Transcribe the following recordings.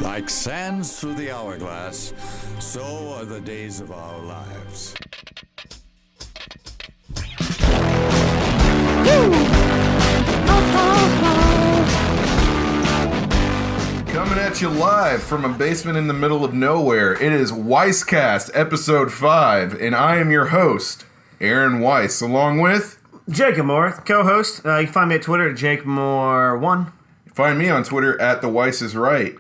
Like sands through the hourglass, so are the days of our lives. Coming at you live from a basement in the middle of nowhere, it is Weisscast Episode 5, and I am your host, Aaron Weiss, along with... Jacob Moore, co-host. You can find me at Twitter at JakeMoore1. Find me on Twitter at The Weiss is Right.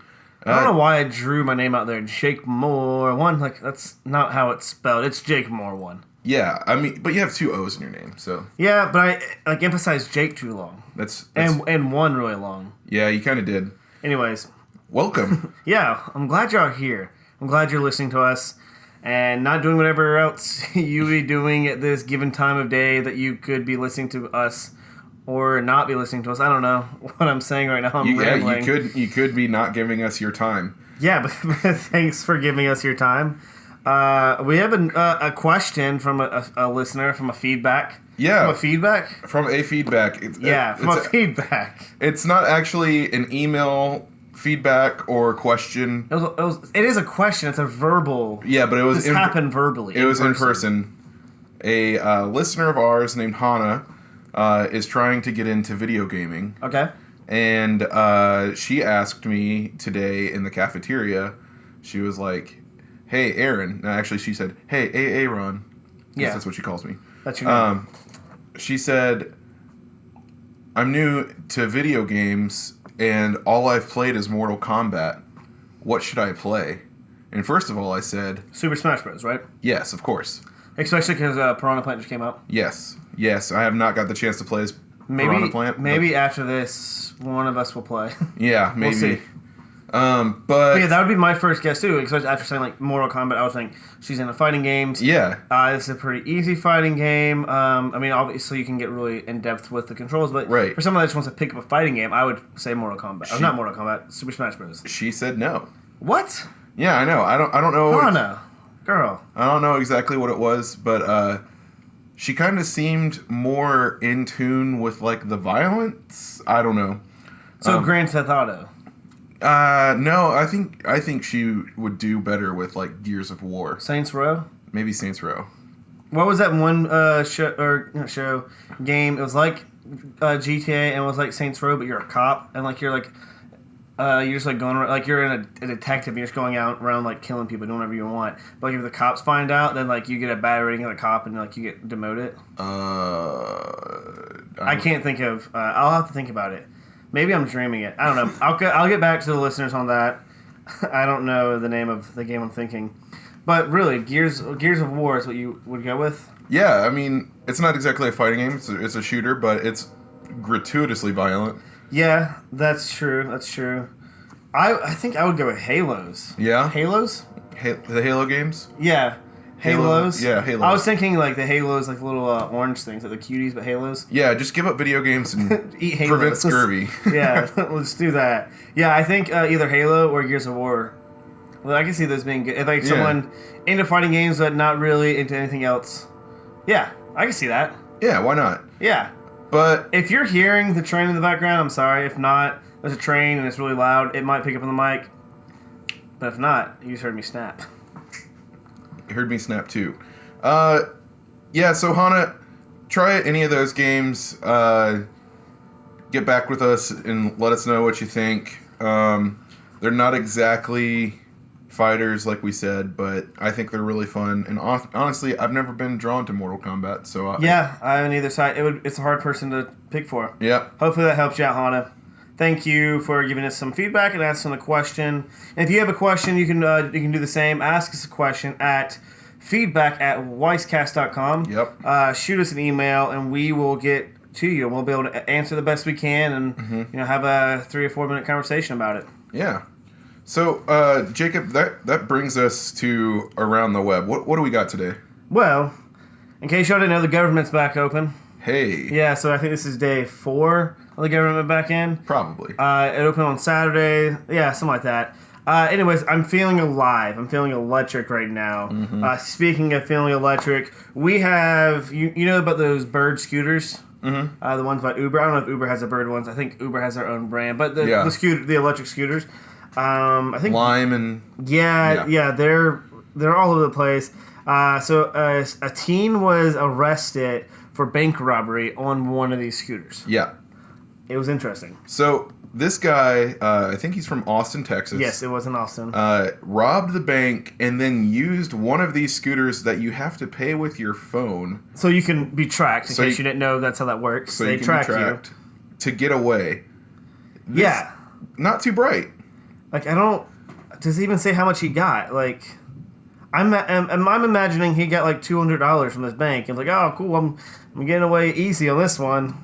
I don't know why I drew my name out there, Jake Moore 1. Like, that's not how it's spelled. It's Jake Moore 1. Yeah, I mean, but you have two O's in your name, so... Yeah, but I emphasized Jake too long. That's and one really long. Yeah, you kind of did. Anyways. Welcome. Yeah, I'm glad you're out here. I'm glad you're listening to us and not doing whatever else you be doing at this given time of day that you could be listening to us or not be listening to us. I don't know what I'm saying right now. I'm rambling. You could be not giving us your time. Yeah, but thanks for giving us your time. We have a question from a listener, from a feedback. Yeah. From a feedback? From a feedback. Feedback. It's not actually an email feedback or question. It is a question. It's a verbal. Yeah, but it was... This happened verbally. It was in person. A listener of ours named Hannah is trying to get into video gaming. Okay. And she asked me today in the cafeteria, she was like, hey, Aaron. No, actually, she said, hey, Aaron. Yeah. That's what she calls me. That's your name. She said, I'm new to video games, and all I've played is Mortal Kombat. What should I play? And first of all, I said... Super Smash Bros., right? Yes, of course. Especially because Piranha Plant just came out. Yes. I have not got the chance to play as Piranha Plant. Maybe after this, one of us will play. Yeah, maybe. We'll see. But yeah, that would be my first guess too. Especially after saying like Mortal Kombat, I would think she's into fighting games. Yeah, this is a pretty easy fighting game. I mean, obviously you can get really in depth with the controls, but right. For someone that just wants to pick up a fighting game, I would say Mortal Kombat. Not Mortal Kombat, Super Smash Bros. She said no. What? Yeah, I know. I don't know. Oh no, girl. I don't know exactly what it was, but she kind of seemed more in tune with like the violence. I don't know. So Grand Theft Auto. No, I think she would do better with like Gears of War. Saints Row? Maybe Saints Row. What was that one game? It was like GTA and it was like Saints Row, but you're a cop and like you're just like going around, like you're a detective and you're just going out around like killing people, doing whatever you want. But like if the cops find out, then like you get a bad rating of the cop and like you get demoted. I can't think of. I'll have to think about it. Maybe I'm dreaming it. I don't know. I'll get back to the listeners on that. I don't know the name of the game I'm thinking. But really, Gears of War is what you would go with? Yeah, I mean, it's not exactly a fighting game. It's a shooter, but it's gratuitously violent. Yeah, that's true. That's true. I think I would go with Halos. Yeah? Halos? The Halo games? Yeah. Halos? Yeah, Halos. I was thinking like the Halos, like little orange things, like the cuties, but Halos. Yeah, just give up video games and Eat Halos. prevent scurvy. Yeah, let's do that. Yeah, I think either Halo or Gears of War. Well, I can see those being good. If like someone into fighting games but not really into anything else. Yeah, I can see that. Yeah, why not? Yeah. But if you're hearing the train in the background, I'm sorry. If not, there's a train and it's really loud. It might pick up on the mic. But if not, you just heard me snap. You heard me snap too. Yeah, so Hannah, try any of those games. Get back with us and let us know what you think. They're not exactly fighters like we said, but I think they're really fun. And honestly, I've never been drawn to Mortal Kombat, so I haven't either side. It's a hard person to pick for. Yeah. Hopefully that helps you out, Hannah. Thank you for giving us some feedback and asking a question. And if you have a question, you can do the same. Ask us a question at feedback@weisscast.com. Yep. Shoot us an email and we will get to you. We'll be able to answer the best we can and have a 3 or 4 minute conversation about it. Yeah. So Jacob, that brings us to around the web. What do we got today? Well, in case y'all didn't know, the government's back open. Hey. Yeah, so I think this is day 4 of the government back in. Probably. It opened on Saturday. Yeah, something like that. Anyways, I'm feeling alive. I'm feeling electric right now. Speaking of feeling electric, we have, you know about those bird scooters? The ones by Uber. I don't know if Uber has the bird ones. I think Uber has their own brand. But the electric scooters. I think Lime and yeah, they're all over the place. So a teen was arrested for bank robbery on one of these scooters. yeah. It was interesting. So this guy, I think he's from Austin, Texas. Yes, it was in Austin. Robbed the bank and then used one of these scooters that you have to pay with your phone. So you can be tracked. In So case you didn't know, that's how that works. So they you can track be tracked to get away. you. Yeah. Not too bright. Like, I don't... Does it even say how much he got? Like... I'm imagining he got like $200 from this bank. And like, oh, cool, I'm getting away easy on this one.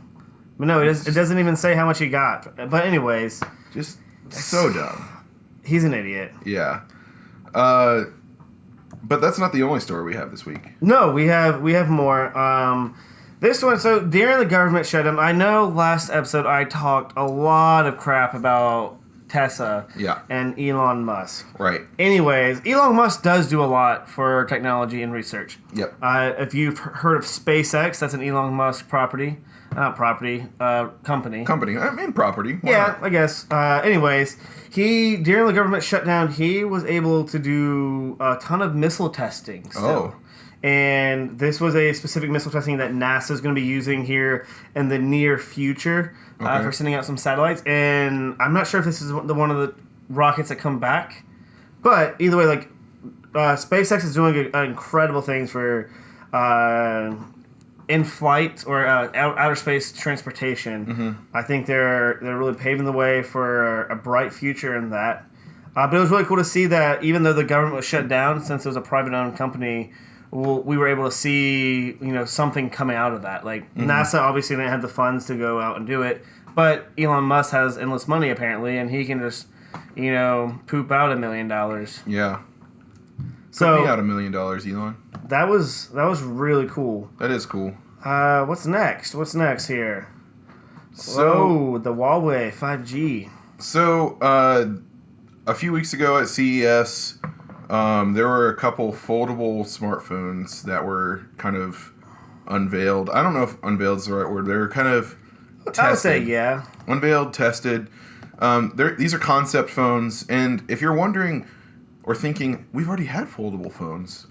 But no, it doesn't even say how much he got. But anyways, Just so dumb. he's an idiot. Yeah. But that's not the only story we have this week. No, we have more. This one, so during the government shutdown, I know last episode I talked a lot of crap about Tesla and Elon Musk. Right. Anyways, Elon Musk does do a lot for technology and research. Yep. If you've heard of SpaceX, that's an Elon Musk company. Company. I mean property. Why Yeah, not? I guess. Anyways, during the government shutdown, he was able to do a ton of missile testing still. Oh. And this was a specific missile testing that NASA is going to be using here in the near future for sending out some satellites. And I'm not sure if this is one of the rockets that come back. But either way, like SpaceX is doing incredible things for in-flight or outer space transportation. Mm-hmm. I think they're really paving the way for a bright future in that. But it was really cool to see that even though the government was shut down, since it was a private-owned company, we were able to see something coming out of that. Like NASA obviously didn't have the funds to go out and do it, but Elon Musk has endless money apparently, and he can just poop out $1 million. Yeah. So Put me out $1 million, Elon. that was really cool. That is cool. What's next? What's next here? So The Huawei 5G. So a few weeks ago at CES, there were a couple foldable smartphones that were kind of unveiled. I don't know if unveiled is the right word. They were kind of tested. I would say yeah. Unveiled, tested. These are concept phones, and if you're wondering or thinking, we've already had foldable phones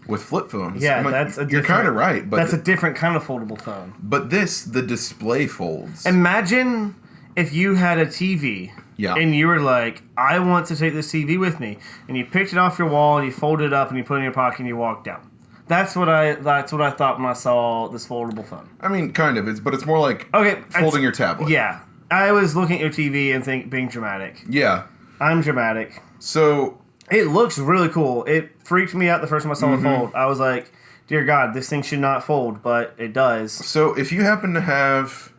with flip phones. Yeah, you're kind of right, but that's a different kind of foldable phone. But the display folds. Imagine if you had a TV. Yeah. And you were like, I want to take this TV with me, and you picked it off your wall and you folded it up and you put it in your pocket and you walked out. That's what I thought when I saw this foldable phone. I mean, kind of. But it's more like folding your tablet. Yeah. I was looking at your TV and being dramatic. Yeah. I'm dramatic. So it looks really cool. It freaked me out the first time I saw it fold. I was like, dear God, this thing should not fold, but it does. So if you happen to have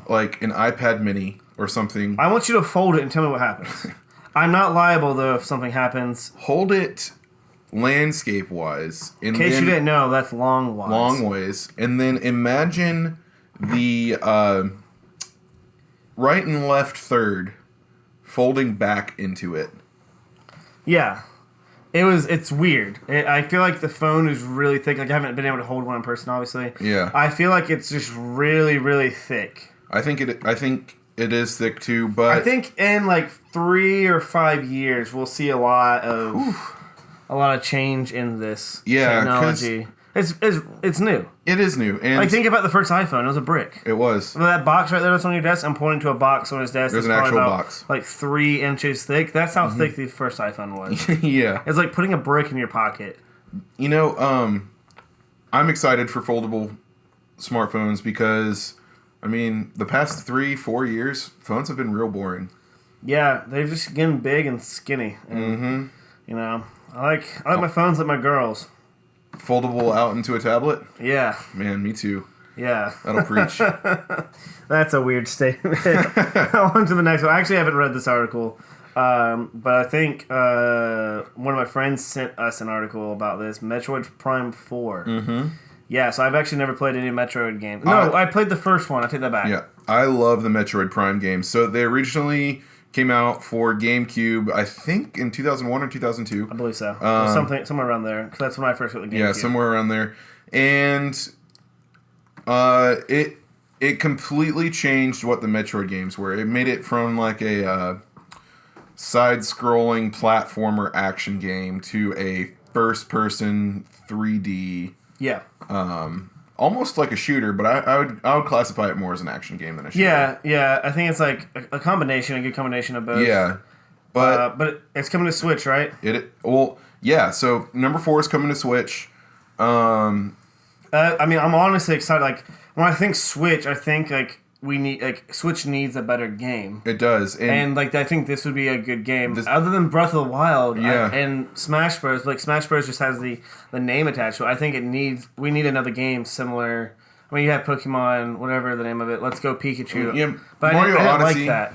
like an iPad mini or something, I want you to fold it and tell me what happens. I'm not liable though if something happens. Hold it landscape wise. In case you didn't know, that's long wise. Long ways. And then imagine the right and left third folding back into it. Yeah. It's weird. I feel like the phone is really thick. Like I haven't been able to hold one in person, obviously. Yeah. I feel like it's just really, really thick. I think it is thick too, but I think in like 3 or 5 years we'll see a lot of change in this technology. It's new. It is new. And like think about the first iPhone. It was a brick. It was. That box right there that's on your desk. I'm pointing to a box on his desk. There's an that's actual about, box. like 3 inches thick. That's how thick the first iPhone was. Yeah. It's like putting a brick in your pocket. I'm excited for foldable smartphones because, I mean, the past 3-4 years, phones have been real boring. Yeah, they're just getting big and skinny. And, I like my phones like my girls. Foldable out into a tablet? Yeah. Man, me too. Yeah. That'll preach. That's a weird statement. On to the next one. I actually haven't read this article, but I think one of my friends sent us an article about this, Metroid Prime 4. Mm-hmm. Yeah, so I've actually never played any Metroid game. No, I played the first one. I take that back. Yeah, I love the Metroid Prime games. So they originally came out for GameCube, I think in 2001 or 2002. I believe so. Somewhere around there, because that's when I first got the GameCube. Yeah, somewhere around there. And it completely changed what the Metroid games were. It made it from like a side-scrolling platformer action game to a first-person 3D. Yeah. Almost like a shooter, but I would classify it more as an action game than a shooter. Yeah. I think it's like a good combination of both. Yeah. But it's coming to Switch, right? Yeah. So number 4 is coming to Switch. I mean, I'm honestly excited. Like when I think Switch, I think like Switch needs a better game. It does, and like I think this would be a good game. Other than Breath of the Wild, and Smash Bros. Like Smash Bros. Just has the name attached to it. I think we need another game similar. I mean, you have Pokemon, whatever the name of it. Let's Go Pikachu. Yeah, but Mario I didn't Odyssey. like that.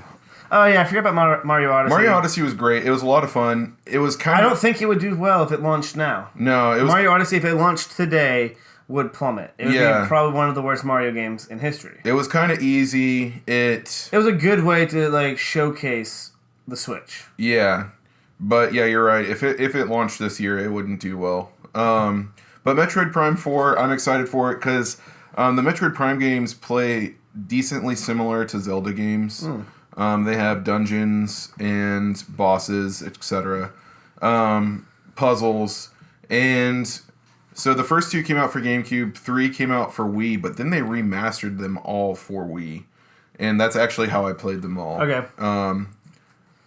Oh yeah, I forgot about Mario Odyssey. Mario Odyssey was great. It was a lot of fun. It was kind of. I don't think it would do well if it launched now. No, it was Mario Odyssey. If it launched today, would plummet. It would be probably one of the worst Mario games in history. It was kind of easy. It was a good way to like showcase the Switch. Yeah, but yeah, you're right. If it launched this year, it wouldn't do well. But Metroid Prime 4, I'm excited for it because the Metroid Prime games play decently similar to Zelda games. They have dungeons and bosses, etc. Puzzles, and so the first 2 came out for GameCube, 3 came out for Wii, but then they remastered them all for Wii, and that's actually how I played them all. Okay.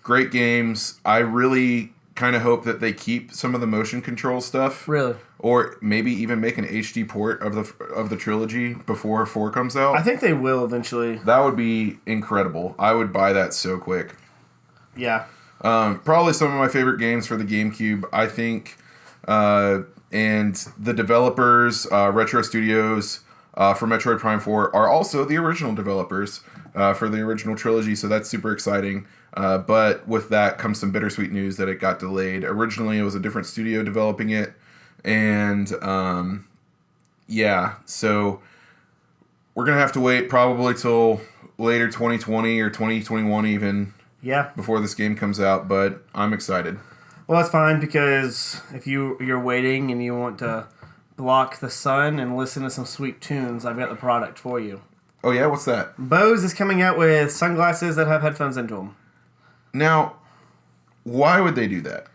Great games. I really kind of hope that they keep some of the motion control stuff. Really? Or maybe even make an HD port of the trilogy before 4 comes out. I think they will eventually. That would be incredible. I would buy that so quick. Yeah. Probably some of my favorite games for the GameCube, I think. And the developers, Retro Studios, for Metroid Prime 4 are also the original developers for the original trilogy, so that's super exciting. But with that comes some bittersweet news that it got delayed. Originally, it was a different studio developing it. And, so we're going to have to wait probably till later 2020 or 2021 even. Yeah. Before this game comes out, but I'm excited. Well, that's fine because if you're waiting and you want to block the sun and listen to some sweet tunes, I've got the product for you. Oh, yeah? What's that? Bose is coming out with sunglasses that have headphones into them. Now, why would they do that?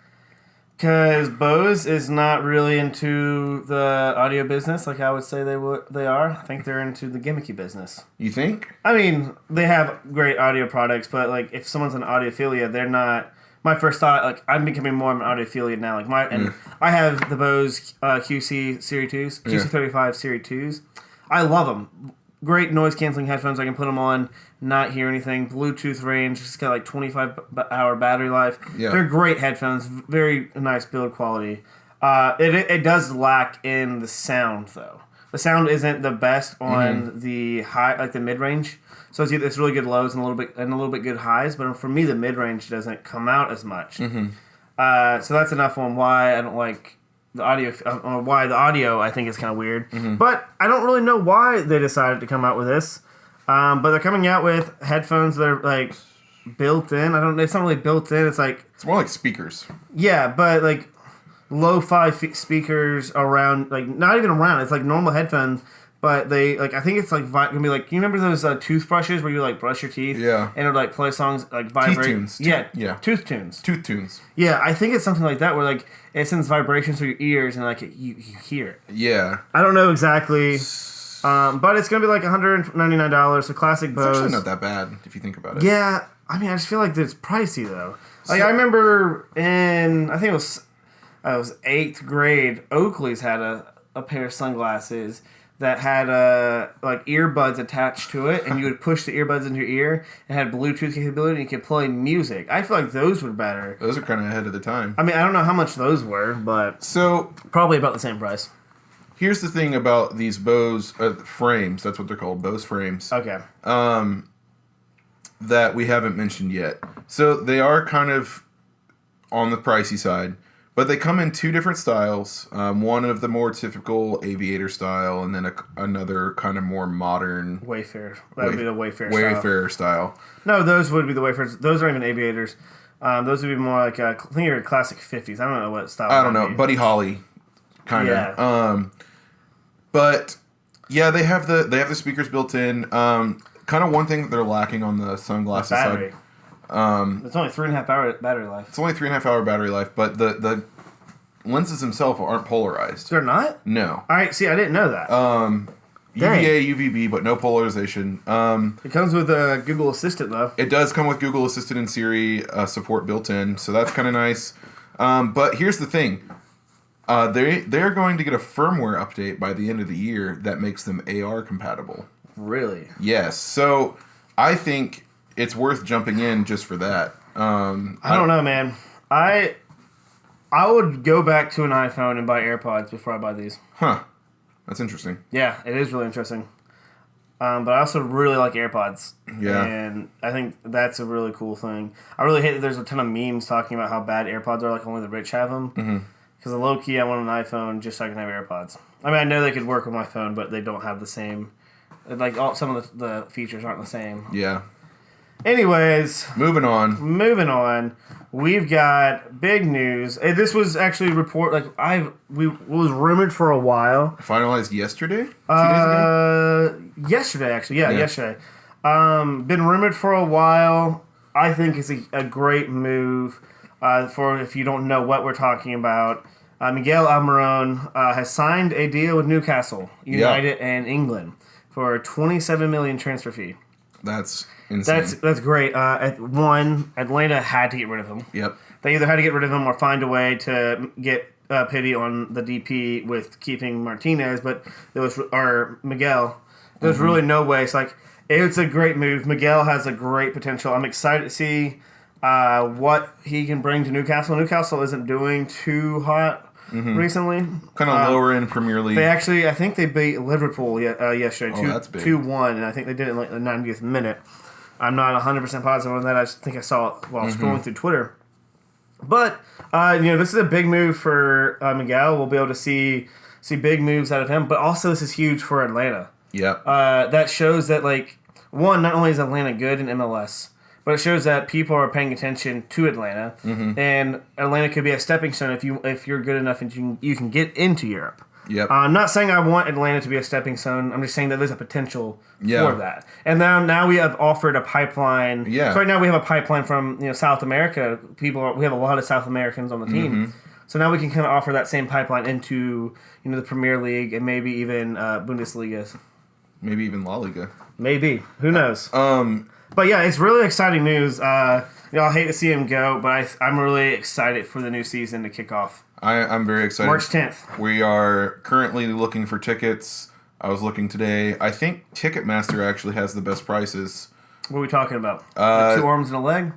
Because Bose is not really into the audio business like I would say they are. I think they're into the gimmicky business. You think? I mean, they have great audio products, but like if someone's an audiophilia, they're not. My first thought, like I'm becoming more of an audiophiliac now. Like I have the Bose QC Series 2s, QC35 Series 2s. I love them. Great noise canceling headphones. I can put them on, not hear anything. Bluetooth range. It's got like 25-hour battery life. Yeah. They're great headphones. Very nice build quality. It does lack in the sound though. The sound isn't the best on the high, like the mid range. So it's really good lows and a little bit good highs. But for me, the mid range doesn't come out as much. So that's enough on why I don't like the audio. Why the audio I think is kind of weird. But I don't really know why they decided to come out with this. But they're coming out with headphones that are like built in. It's not really built in. It's like it's more like speakers. Yeah, but like lo-fi speakers around, like not even around. It's like normal headphones. But they, like, I think it's like gonna be like, you remember those toothbrushes where you like brush your teeth? Yeah. And it would like play songs like vibrate. Teeth tunes. Yeah. Tooth tunes. Tooth tunes. Yeah, I think it's something like that where like it sends vibrations through your ears and like you hear it. Yeah. I don't know exactly, but it's gonna be like $199. A classic Bose. It's actually not that bad if you think about it. Yeah, I mean I just feel like it's pricey though. Like I remember I think it was 8th grade. Oakley's had a pair of sunglasses that had like earbuds attached to it, and you would push the earbuds into your ear and had Bluetooth capability, and you could play music. I feel like those were better. Those are kind of ahead of the time. I mean, I don't know how much those were, but so probably about the same price. Here's the thing about these Bose frames. That's what they're called, Bose frames. Okay. That we haven't mentioned yet. So they are kind of on the pricey side. But they come in 2 different styles. One of the more typical aviator style, and then another kind of more modern Wayfarer. That would be the Wayfarer style. No, those would be the Wayfarers. Those aren't even aviators. Those would be more like I think you're classic 50s. I don't know what style. I don't know, Buddy Holly, kind of. Yeah. But yeah, they have the speakers built in. Kind of one thing that they're lacking on the sunglasses side. It's only 3.5 hour battery life. It's only 3.5 hour battery life, but the lenses themselves aren't polarized. They're not? No. All right, see, I didn't know that. UVA, UVB, but no polarization. It comes with a Google Assistant, though. It does come with Google Assistant and Siri support built in, so that's kind of nice. But here's the thing. They're going to get a firmware update by the end of the year that makes them AR compatible. Really? Yes. So I think it's worth jumping in just for that. I don't know, man. I would go back to an iPhone and buy AirPods before I buy these. Huh. That's interesting. Yeah, it is really interesting. But I also really like AirPods. Yeah. And I think that's a really cool thing. I really hate that there's a ton of memes talking about how bad AirPods are, like only the rich have them. Mm-hmm. Because low-key, I want an iPhone just so I can have AirPods. I mean, I know they could work with my phone, but they don't have the same... Like, some of the features aren't the same. Yeah. Anyways... Moving on. We've got big news. This was actually was rumored for a while. Finalized yesterday? 2 days ago? Yesterday, actually. Yeah, yesterday. Been rumored for a while. I think it's a great move for if you don't know what we're talking about. Miguel Almiron has signed a deal with Newcastle United and England for a $27 million transfer fee. That's insane. That's great. Atlanta had to get rid of him. Yep. They either had to get rid of him or find a way to get pity on the DP with keeping Martinez, but Miguel. There's really no way. It's a great move. Miguel has a great potential. I'm excited to see what he can bring to Newcastle. Newcastle isn't doing too hot recently. Kind of lower in Premier League. I think they beat Liverpool yesterday. That's big. 2-1, and I think they did it in like the 90th minute. I'm not 100% positive on that. I just think I saw it while scrolling through Twitter. But, this is a big move for Miguel. We'll be able to see big moves out of him. But also, this is huge for Atlanta. Yep. That shows that, not only is Atlanta good in MLS, but it shows that people are paying attention to Atlanta. And Atlanta could be a stepping stone if you're good enough and you can get into Europe. Yep. I'm not saying I want Atlanta to be a stepping stone. I'm just saying that there's a potential for that. And now we have offered a pipeline. Yeah. So right now we have a pipeline from South America. We have a lot of South Americans on the team. So now we can kind of offer that same pipeline into the Premier League and maybe even Bundesliga. Maybe even La Liga. Maybe. Who knows? But yeah, it's really exciting news. I hate to see him go, but I'm really excited for the new season to kick off. I'm very excited. March 10th. We are currently looking for tickets. I was looking today. I think Ticketmaster actually has the best prices. What are we talking about? Like 2 arms and a leg?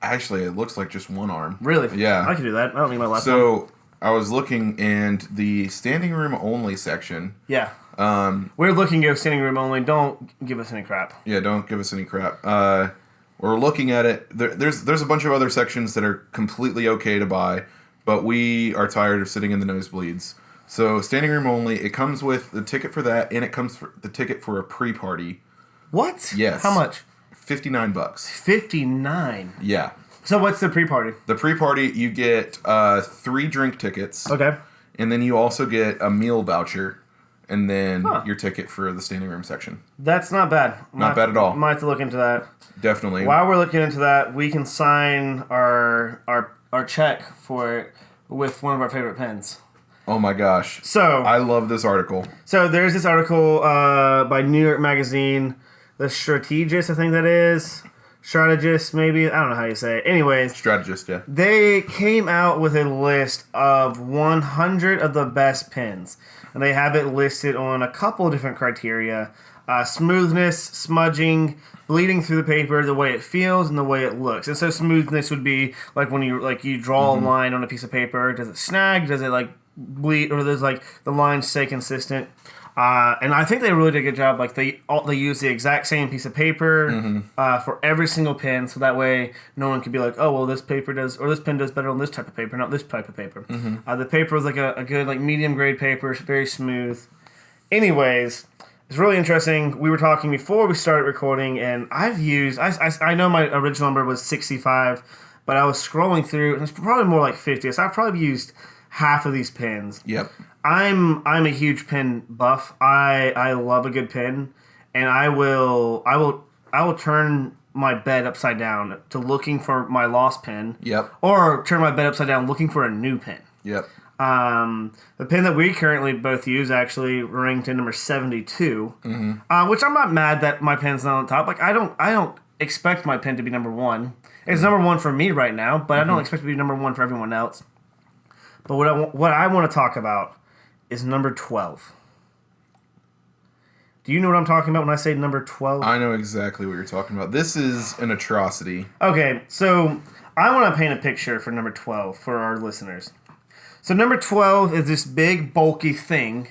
Actually, it looks like just 1 arm. Really? Yeah. I can do that. I don't need my left arm. So I was looking, and the standing room only section. Yeah. We're looking at standing room only. Don't give us any crap. Yeah, don't give us any crap. We're looking at it. There's a bunch of other sections that are completely okay to buy, but we are tired of sitting in the nosebleeds. So standing room only. It comes with the ticket for that, and it comes for the ticket for a pre-party. What? Yes. How much? $59. $59. Yeah. So what's the pre-party? The pre-party, you get 3 drink tickets. Okay. And then you also get a meal voucher, and then your ticket for the standing room section. That's not bad. Not bad at all. Might have to look into that. Definitely. While we're looking into that, we can sign our check for it with one of our favorite pens. Oh my gosh. So I love this article. So there's this article by New York Magazine, The Strategist, I think that is. Strategist, maybe. I don't know how you say it. Anyways. Strategist, yeah. They came out with a list of 100 of the best pens. And they have it listed on a couple of different criteria. Smoothness, smudging, bleeding through the paper, the way it feels, and the way it looks. And so smoothness would be like when you draw a line on a piece of paper. Does it snag? Does it bleed? Or does the lines stay consistent? And I think they really did a good job. They use the exact same piece of paper for every single pen, so that way no one could be like, oh well, this pen does better on this type of paper, not this type of paper. The paper was a good medium grade paper, very smooth. Anyways, it's really interesting. We were talking before we started recording, and I've used I know my original number was 65, but I was scrolling through, and it's probably more like 50. So I've probably used half of these pens. Yep. I'm a huge pen buff. I love a good pen, and I will turn my bed upside down to looking for my lost pen. Yep. Or turn my bed upside down looking for a new pen. Yep. The pen that we currently both use actually ranked in number 72, which I'm not mad that my pen's not on top. Like I don't expect my pen to be number one. It's number one for me right now, but I don't expect it to be number one for everyone else. But what I want to talk about is number 12. Do you know what I'm talking about when I say number 12? I know exactly what you're talking about. This is an atrocity. Okay, so I want to paint a picture for number 12 for our listeners. So number 12 is this big, bulky thing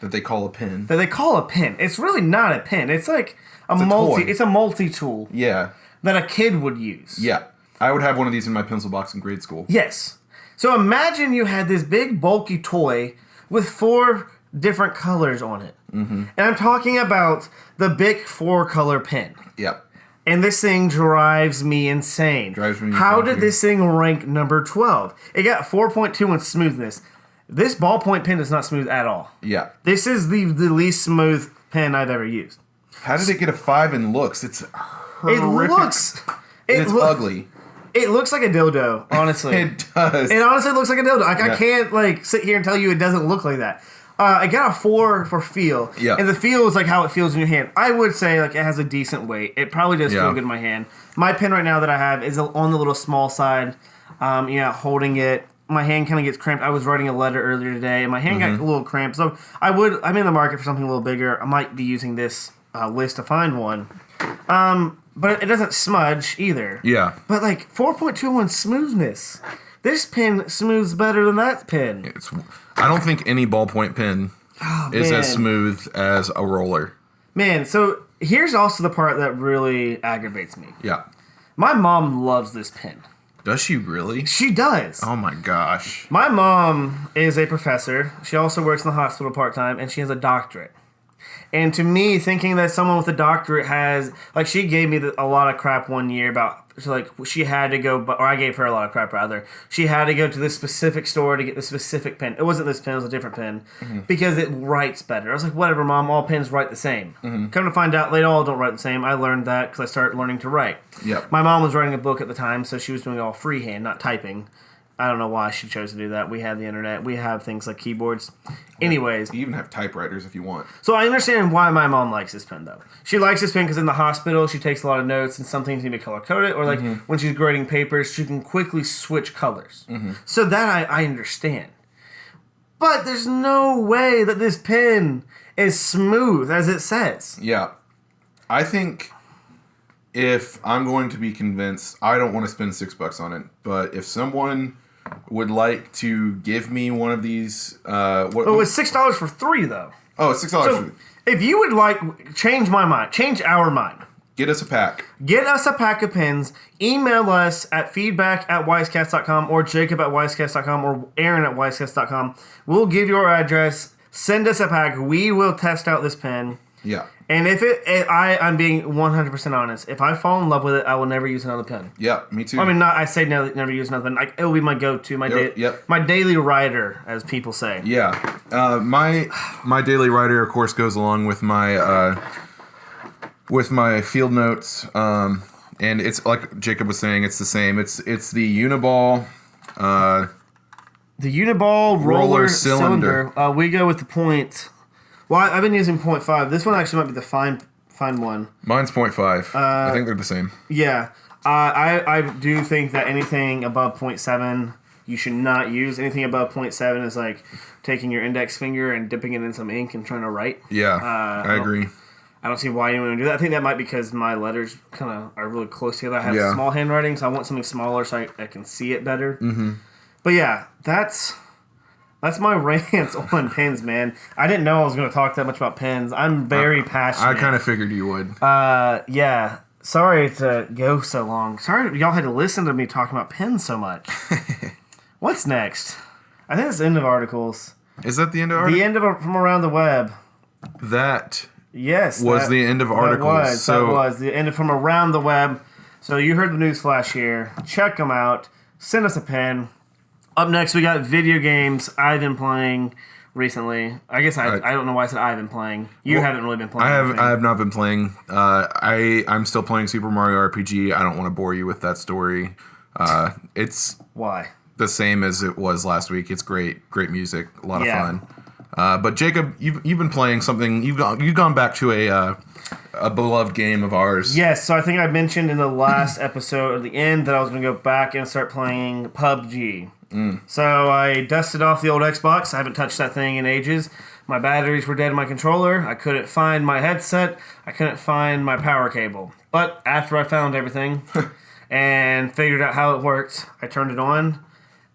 That they call a pen. that they call a pen. It's really not a pen. It's like a toy. It's a multi-tool Yeah. that a kid would use. Yeah. I would have one of these in my pencil box in grade school. Yes. So imagine you had this big, bulky toy with 4 different colors on it. And I'm talking about the Bic 4-color pen. Yep. And this thing drives me insane. How did this thing rank number 12? It got 4.2 in smoothness. This ballpoint pen is not smooth at all. Yeah. This is the least smooth pen I've ever used. How did it get a 5 in looks? It's horrific. It's ugly. It looks like a dildo, honestly. It does. It honestly looks like a dildo. Like, I can't sit here and tell you it doesn't look like that. I got a 4 for feel. Yeah. And the feel is like how it feels in your hand. I would say it has a decent weight. It probably does feel good in my hand. My pen right now that I have is on the little small side. Holding it. My hand kind of gets cramped. I was writing a letter earlier today, and my hand got a little cramped. So I'm in the market for something a little bigger. I might be using this list to find one. But it doesn't smudge either. Yeah. But 4.21 smoothness. This pen smooths better than that pen. I don't think any ballpoint pen is as smooth as a roller. Man, so here's also the part that really aggravates me. Yeah. My mom loves this pen. Does she really? She does. Oh my gosh. My mom is a professor. She also works in the hospital part-time, and she has a doctorate. And to me, thinking that someone with a doctorate has... she gave me a lot of crap one year about... she had to go... Or I gave her a lot of crap, rather. She had to go to this specific store to get the specific pen. It wasn't this pen, it was a different pen. Because it writes better. I was like, whatever, Mom. All pens write the same. Come to find out, they all don't write the same. I learned that because I started learning to write. Yep. My mom was writing a book at the time, so she was doing it all freehand, not typing. I don't know why she chose to do that. We have the internet. We have things like keyboards. Anyways. You even have typewriters if you want. So I understand why my mom likes this pen, though. She likes this pen because in the hospital, she takes a lot of notes, and some things need to be color-coded. Or, when she's grading papers, she can quickly switch colors. So that I understand. But there's no way that this pen is smooth, as it says. Yeah. I think... if I'm going to be convinced, I don't want to spend $6 on it. But if someone would like to give me one of these, it's $6 for 3 though. Oh, it's $6. So if you would change our mind. Get us a pack. Get us a pack of pens. Email us at feedback@wisecast.com or jacob@wisecast.com or aaron@wisecast.com. We'll give you our address. Send us a pack. We will test out this pen. Yeah. And I'm being 100% honest. If I fall in love with it, I will never use another pen. Yeah, me too. I mean, never use another pen. It will be my go-to, my daily writer, as people say. Yeah. My daily writer, of course, goes along with my field notes. And it's like Jacob was saying, it's the same. It's the Uniball. The Uniball roller cylinder. We go with the point. Well, I've been using 0.5. This one actually might be the fine one. Mine's 0.5. I think they're the same. Yeah. I do think that anything above 0.7 you should not use. Anything above 0.7 is like taking your index finger and dipping it in some ink and trying to write. Yeah, I agree. I don't see why anyone would do that. I think that might be because my letters kind of are really close together. I have small handwriting, so I want something smaller so I can see it better. But yeah, that's my rant on pens, man. I didn't know I was going to talk that much about pens. I'm very passionate. I kind of figured you would. Yeah. Sorry to go so long. Sorry y'all had to listen to me talking about pens so much. What's next? I think it's the end of articles. Is that the end of articles? The end of From Around the Web. That was the end of articles. That was the end of From Around the Web. So you heard the news flash here. Check them out. Send us a pen. Up next, we got video games I've been playing. recently. I guess I don't know why I said I've been playing. You haven't really been playing. I have not been playing. I'm still playing Super Mario RPG. I don't want to bore you with that story. It's why the same as it was last week. It's great music, a lot of fun. But Jacob, you've been playing something. You've gone back to a beloved game of ours. Yes, so I think I mentioned in the last episode at the end that I was going to go back and start playing PUBG. So I dusted off the old Xbox. I haven't touched that thing in ages. My batteries were dead in my controller. I couldn't find my headset. I couldn't find my power cable. But after I found everything and figured out how it worked, I turned it on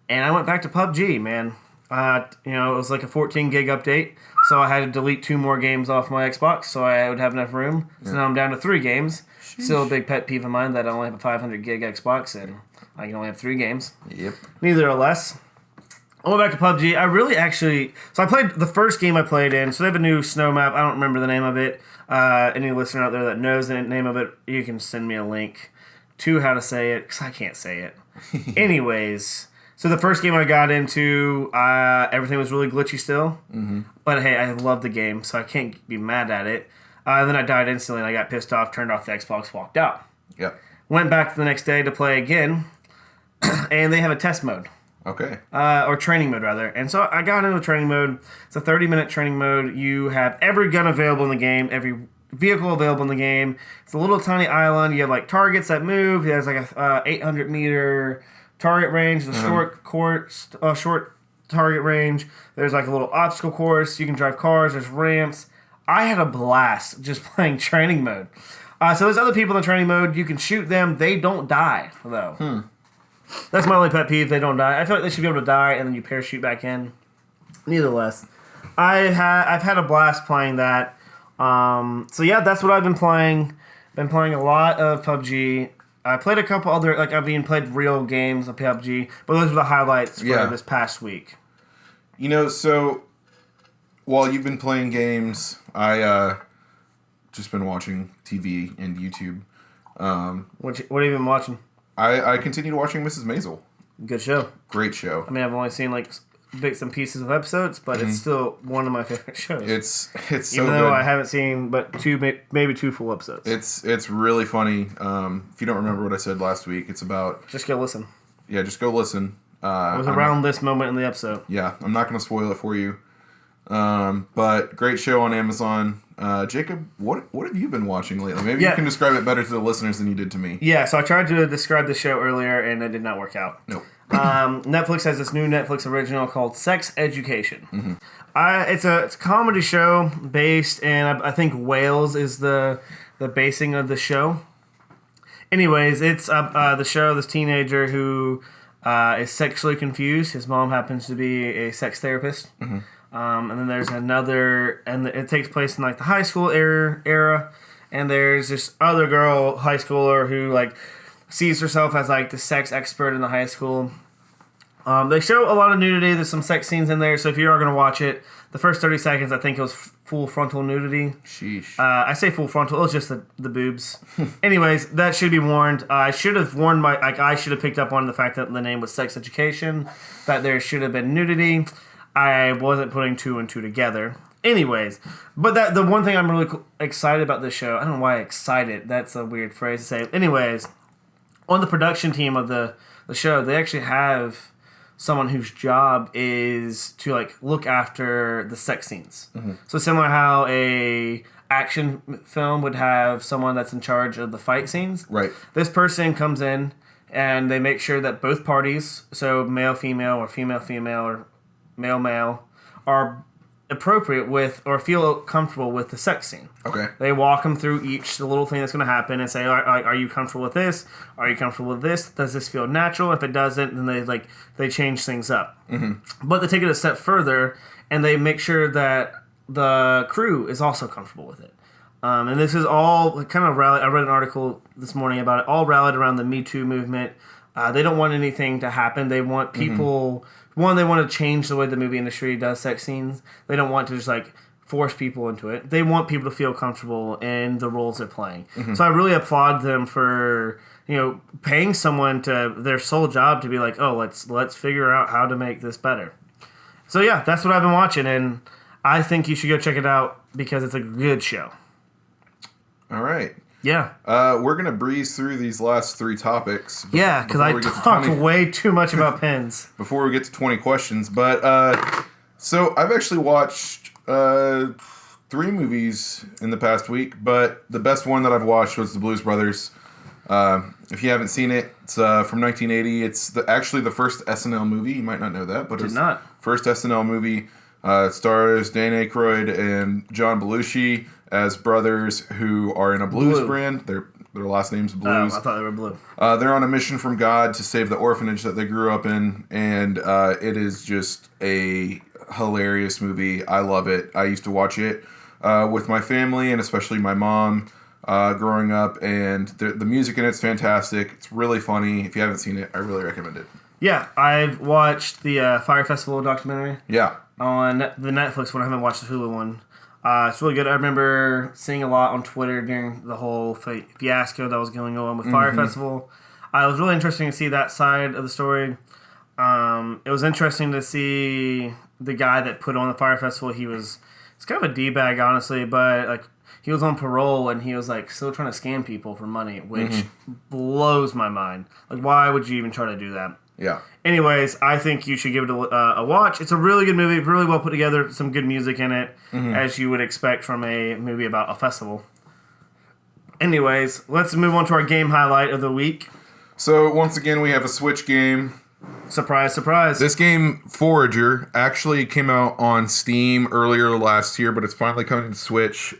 and I went back to PUBG, man. It was like a 14 gig update, so I had to delete 2 more games off my Xbox so I would have enough room. So now I'm down to 3 games. Sheesh. Still a big pet peeve of mine that I only have a 500 gig Xbox and I can only have 3 games. Yep. Neither are less. I went back to PUBG. I really actually... So I played the first game I played in. So they have a new snow map. I don't remember the name of it. Any listener out there that knows the name of it, you can send me a link to how to say it, because I can't say it. Anyways... So the first game I got into, everything was really glitchy still. Mm-hmm. But hey, I love the game, so I can't be mad at it. Then I died instantly, and I got pissed off, turned off the Xbox, walked out. Yep. Went back the next day to play again, and they have a test mode. Okay. Or training mode, rather. And so I got into training mode. It's a 30-minute training mode. You have every gun available in the game, every vehicle available in the game. It's a little tiny island. You have, like, targets that move. There's, like, a 800-meter... target range, the short target range. There's like a little obstacle course. You can drive cars. There's ramps. I had a blast just playing training mode. So there's other people in the training mode. You can shoot them. They don't die, though. That's my only pet peeve. They don't die. I feel like they should be able to die, and then you parachute back in. Nevertheless, I've had a blast playing that. So yeah, that's what I've been playing. Been playing a lot of PUBG. I played a couple other, played real games of PUBG, but those were the highlights for this past week. So while you've been playing games, I just been watching TV and YouTube. What have you been watching? I continued watching Mrs. Maisel. Good show. Great show. I mean, I've only seen bits and pieces of episodes, but it's still one of my favorite shows. It's so good. Even though I haven't seen but maybe 2 full episodes. It's really funny. If you don't remember what I said last week, it's about... Just go listen. Yeah, just go listen. It was around this moment in the episode. Yeah, I'm not going to spoil it for you. But great show on Amazon. Jacob, what have you been watching lately? Maybe you can describe it better to the listeners than you did to me. Yeah, so I tried to describe the show earlier, and it did not work out. Nope. Netflix has this new Netflix original called Sex Education. Mm-hmm. It's a comedy show based in, I think, Wales is the basing of the show. Anyways, it's the show, this teenager who is sexually confused. His mom happens to be a sex therapist. Mm-hmm. And then there's another, and it takes place in the high school era, and there's this other girl, high schooler, who sees herself as the sex expert in the high school. They show a lot of nudity. There's some sex scenes in there, so if you are going to watch it, the first 30 seconds I think it was full frontal nudity. Sheesh. I say full frontal, it was just the boobs. Anyways, that should be warned. I should have warned I should have picked up on the fact that the name was Sex Education, that there should have been nudity. I wasn't putting 2 and 2 together. Anyways, but the one thing I'm really excited about this show, I don't know why excited, that's a weird phrase to say. Anyways, on the production team of the show, they actually have someone whose job is to look after the sex scenes. Mm-hmm. So similar how a action film would have someone that's in charge of the fight scenes. Right. This person comes in and they make sure that both parties, so male female or female female or male male, are appropriate with or feel comfortable with the sex scene. Okay. They walk them through the little thing that's going to happen and say, are you comfortable with this? Are you comfortable with this? Does this feel natural? If it doesn't, then they change things up. Mm-hmm. But they take it a step further and they make sure that the crew is also comfortable with it. And this is all kind of rallied. I read an article this morning about it, all rallied around the Me Too movement. They don't want anything to happen. They want people... Mm-hmm. One, they want to change the way the movie industry does sex scenes. They don't want to just force people into it. They want people to feel comfortable in the roles they're playing. Mm-hmm. So I really applaud them for paying someone to their sole job to be let's figure out how to make this better. So yeah, that's what I've been watching, and I think you should go check it out because it's a good show. All right. Yeah. We're going to breeze through these last 3 topics. Yeah, because I talked way too much about pins. Before we get to 20 questions. But, so I've actually watched 3 movies in the past week, but the best one that I've watched was The Blues Brothers. If you haven't seen it, it's from 1980. It's actually the first SNL movie. You might not know that, but it's first SNL movie. It stars Dan Aykroyd and John Belushi as brothers who are in a blues band. Their last name's Blues. I thought they were blue. They're on a mission from God to save the orphanage that they grew up in, and it is just a hilarious movie. I love it. I used to watch it with my family and especially my mom growing up, and the music in it's fantastic. It's really funny. If you haven't seen it, I really recommend it. Yeah, I've watched the Fire Festival documentary. Yeah. On the Netflix one. I haven't watched the Hulu one. It's really good. I remember seeing a lot on Twitter during the whole fiasco that was going on with Fire Festival. It was really interesting to see that side of the story. It was interesting to see the guy that put on the Fire Festival. It's kind of a D-bag, honestly, but like he was on parole and he was like still trying to scam people for money, which blows my mind. Like, why would you even try to do that? Yeah. Anyways, I think you should give it a watch. It's a really good movie, really well put together, some good music in it, as you would expect from a movie about a festival. Anyways, let's move on to our game highlight of the week. So, once again, we have a Switch game. Surprise, surprise. This game, Forager, actually came out on Steam earlier last year, but it's finally coming to Switch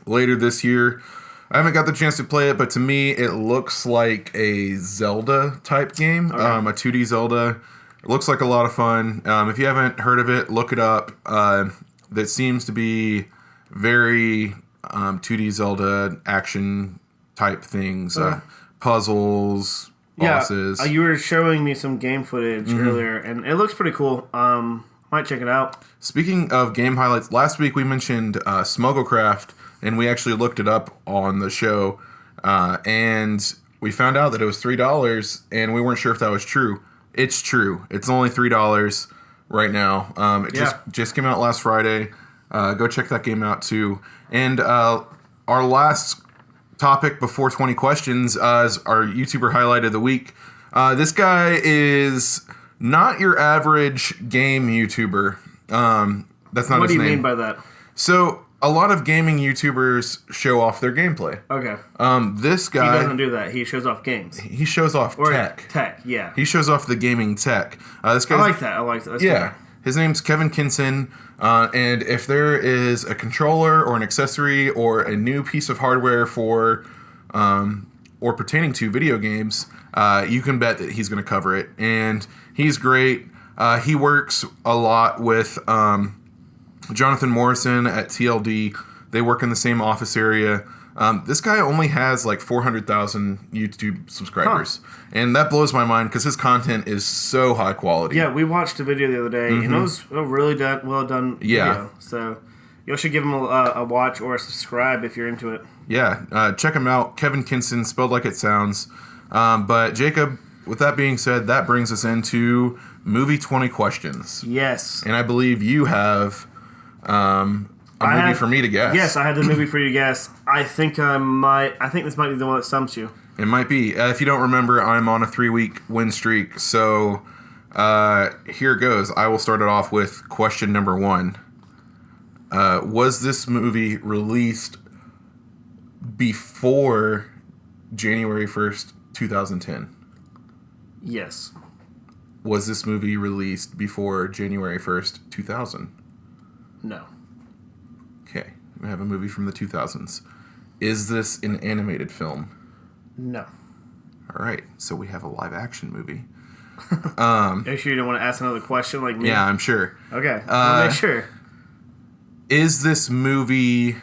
later this year. I haven't got the chance to play it, but to me, it looks like a Zelda-type game, a 2D Zelda. It looks like a lot of fun. If you haven't heard of it, look it up. That seems to be very 2D Zelda action-type things, puzzles, bosses. Yeah, you were showing me some game footage earlier, and it looks pretty cool. Might check it out. Speaking of game highlights, last week we mentioned Smugglecraft, and we actually looked it up on the show, and we found out that it was $3, and we weren't sure if that was true. It's true. It's only $3 right now. It just came out last Friday. Go check that game out too. And our last topic before 20 questions is our YouTuber highlight of the week. This guy is not your average game YouTuber. That's not his name. What do you mean by that? So, a lot of gaming YouTubers show off their gameplay. Okay. This guy... He doesn't do that. He shows off games. He shows off tech. Tech, yeah. He shows off the gaming tech. This guy. I like that. That's yeah. Good. His name's Kevin Kinson, and if there is a controller or an accessory or a new piece of hardware for... or pertaining to video games, you can bet that he's going to cover it. And he's great. He works a lot with... Jonathan Morrison at TLD. They work in the same office area. This guy only has like 400,000 YouTube subscribers. And that blows my mind because his content is so high quality. Yeah, we watched a video the other day, and it was a really well done video. So you should give him a watch or a subscribe if you're into it. Yeah, check him out. Kevin Kinson, spelled like it sounds. But Jacob, with that being said, that brings us into movie 20 questions. Yes. And I believe you have... a movie for me to guess. Yes, I have the movie for you to guess. I think this might be the one that stumps you. It might be. If you don't remember, I'm on a 3-week win streak. So here goes. I will start it off with question number 1. Was this movie released before January 1st, 2010? Yes. Was this movie released before January 1st, 2000? No. Okay, we have a movie from the 2000s. Is this an animated film? No. All right, so we have a live-action movie. Are you sure you don't want to ask another question like me? Yeah, I'm sure. Okay, make sure. Is this movie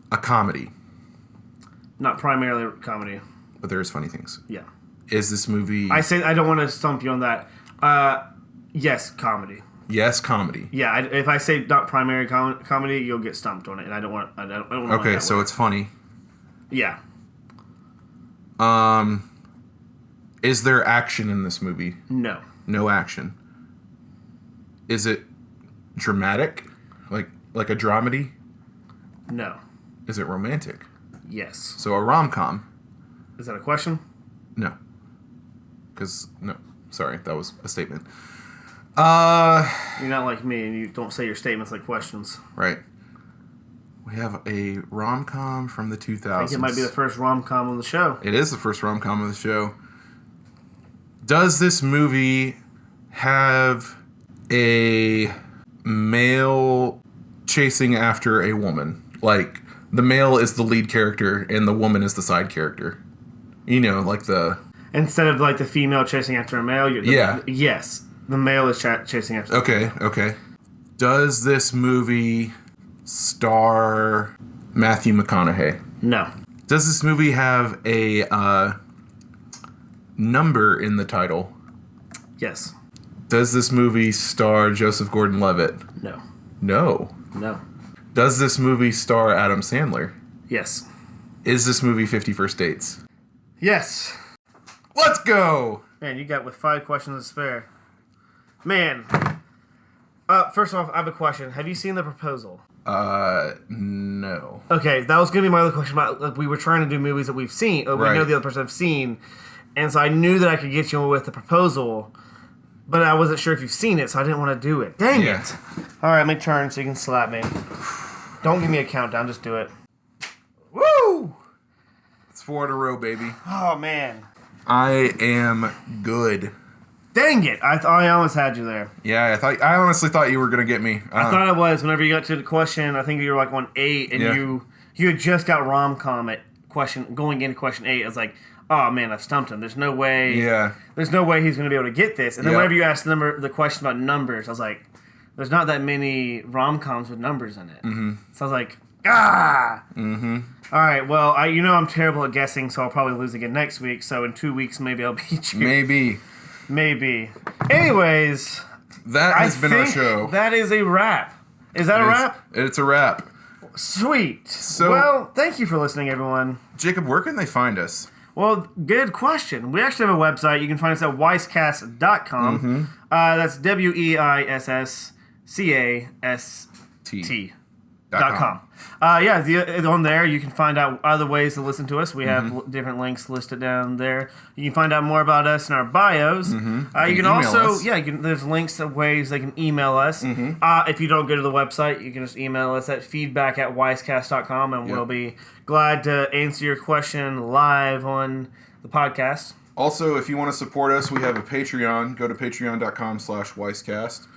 a comedy? Not primarily comedy. But there's funny things. Yeah. Is this movie... I don't want to stump you on that. Yes, comedy. Yes, comedy. Yeah, if I say not primary comedy, you'll get stumped on it, and I don't want. Okay, so it's funny. Yeah. Is there action in this movie? No. No action. Is it dramatic? Like a dramedy? No. Is it romantic? Yes. So a rom-com? Is that a question? No. No. Sorry, that was a statement. You're not like me, and you don't say your statements like questions. Right. We have a rom-com from the 2000s. I think it might be the first rom-com on the show. It is the first rom-com of the show. Does this movie have a male chasing after a woman? Like, the male is the lead character and the woman is the side character. You know, like the... Instead of, like, the female chasing after a male, yes. The male is chasing after Okay. Does this movie star Matthew McConaughey? No. Does this movie have a number in the title? Yes. Does this movie star Joseph Gordon-Levitt? No. No. Does this movie star Adam Sandler? Yes. Is this movie 50 First Dates? Yes. Let's go! Man, you got with 5 questions to spare. Man. First off, I have a question. Have you seen The Proposal? No. Okay, that was going to be my other question. About, like, we were trying to do movies that we've seen, or we know the other person have seen, and so I knew that I could get you with The Proposal, but I wasn't sure if you've seen it, so I didn't want to do it. Dang it! All right, my turn, so you can slap me. Don't give me a countdown, just do it. Woo! It's 4 in a row, baby. Oh, man. I am good. Dang it! I almost had you there. Yeah, I honestly thought you were gonna get me. I thought it was whenever you got to the question. I think you were like on 8, and you had just got rom-com at going into question 8. I was like, oh man, I've stumped him. There's no way. Yeah. There's no way he's gonna be able to get this. And then whenever you asked the question about numbers, I was like, there's not that many rom-coms with numbers in it. Mm-hmm. So I was like, ah. Mm-hmm. All right. Well, I'm terrible at guessing, so I'll probably lose again next week. So in 2 weeks, maybe I'll beat you. Maybe. Anyways, that has been our show. That is a wrap. Is that a wrap? It's a wrap. Sweet. Well, thank you for listening, everyone. Jacob, where can they find us? Well, good question. We actually have a website. You can find us at wisecast.com. Mm-hmm. That's WEISSCAST.com. On there you can find out other ways to listen to us. We have different links listed down there. You can find out more about us in our bios. Mm-hmm. You can also, there's links to ways they can email us. Mm-hmm. If you don't go to the website, you can just email us at feedback@wisecast.com, and we'll be glad to answer your question live on the podcast. Also, if you want to support us, we have a Patreon. Go to patreon.com/wisecast.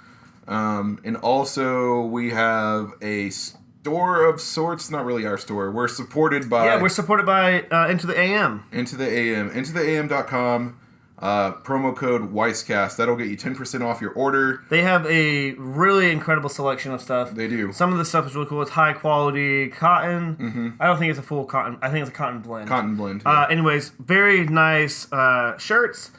And also, we have a store of sorts. Not really our store. We're supported by... Yeah, we're supported by Into the AM. Into the AM. IntoTheAM.com. Promo code WISECAST. That'll get you 10% off your order. They have a really incredible selection of stuff. They do. Some of the stuff is really cool. It's high quality cotton. Mm-hmm. I don't think it's a full cotton. I think it's a cotton blend. Cotton blend. Yeah. Anyways, very nice shirts.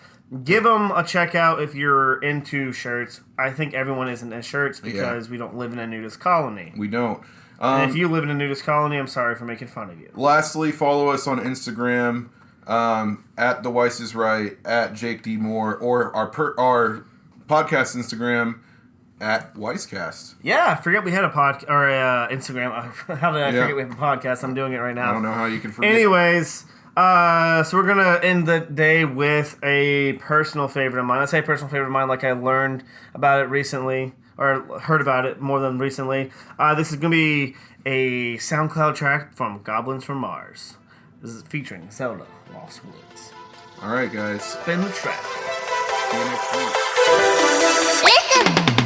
Give them a check out if you're into shirts. I think everyone is into shirts because we don't live in a nudist colony. We don't. And if you live in a nudist colony, I'm sorry for making fun of you. Lastly, follow us on Instagram at The Weiss is Right, at Jake D. Moore, or our podcast Instagram at Weisscast. Yeah, I forget we had a Instagram. How did I forget we have a podcast? I'm doing it right now. I don't know how you can forget. Anyways, so we're going to end the day with a personal favorite of mine. I say personal favorite of mine like I learned about it recently, or heard about it more than recently. This is going to be a SoundCloud track from Goblins from Mars. This is featuring Zelda Lost Woods. All right, guys. Spin the track. See you next week. Listen.